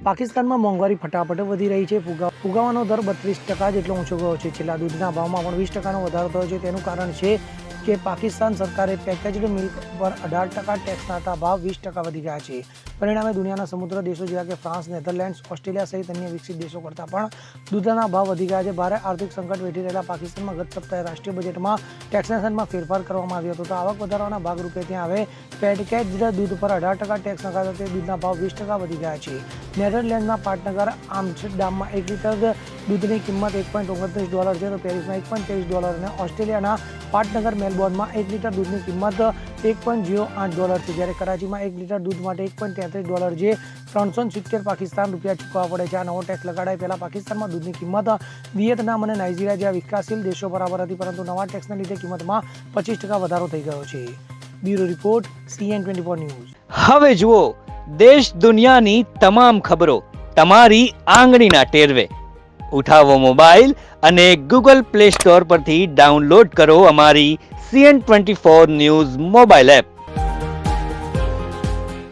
પાકિસ્તાનમાં મોંઘવારી ફટાફટ વધી રહી છે. ફુગાવાનો દર 32% જેટલો ઊંચો ગયો છે. છેલ્લા દૂધના ભાવમાં પણ 20%નો વધારો થયો છે. તેનું કારણ છે કે પાકિસ્તાન સરકારે પેકેજ્ડ મિલ્ક પર 18% ટેક્સ નાખતા ભાવ 20% વધી ગયા છે. પરિણામે દુનિયાના સમૃદ્ધ દેશો જેવા કે ફ્રાન્સ, નેધરલેન્ડ્સ, ઓસ્ટ્રેલિયા સહિત અન્ય વિકસિત દેશો કરતાં પણ દૂધના ભાવ વધી ગયા છે. ભારે આર્થિક સંકટ વેઠી રહેલા પાકિસ્તાનમાં ગત સપ્તાહે રાષ્ટ્રીય બજેટમાં ટેક્સેશનમાં ફેરફાર કરવામાં આવ્યો હતો. તો આવક વધારવાના ભાગરૂપે ત્યાં હવે પેકેજ્ડ દૂધ પર 18% ટેક્સ નખાતા તે દૂધના ભાવ 20% વધી ગયા છે. નેધરલેન્ડના પાટનગર આમ્સ્ટરડામમાં 1 લીટર દૂધની કિંમત $1.29 છે, તો પેરિસમાં $1.23 અને ઓસ્ટ્રેલિયાના પાટનગર મેલબોર્નમાં 1 લીટર દૂધની કિંમત $1.08 છે, જ્યારે કરાચીમાં 1 લીટર દૂધ માટે $1.33 જે 370 પાકિસ્તાન રૂપિયા ચૂકવવા પડે છે. આ નવો ટેક્સ લગાડાય પહેલા પાકિસ્તાનમાં દૂધની કિંમત વિયેતનામ અને નાઇજીરિયા જેવા વિકાસશીલ દેશો બરાબર હતી, પરંતુ નવા ટેક્સને લીધે કિંમતમાં 25% વધારો થઈ ગયો છે. Bureau report, CN24 news. હવે જુઓ દેશ દુનિયાની તમામ ખબરો તમારી આંગળીના ટેરવે. ઉઠાવો મોબાઈલ અને Google Play Store પરથી ડાઉનલોડ કરો અમારી CN24 ન્યૂઝ મોબાઈલ એપ.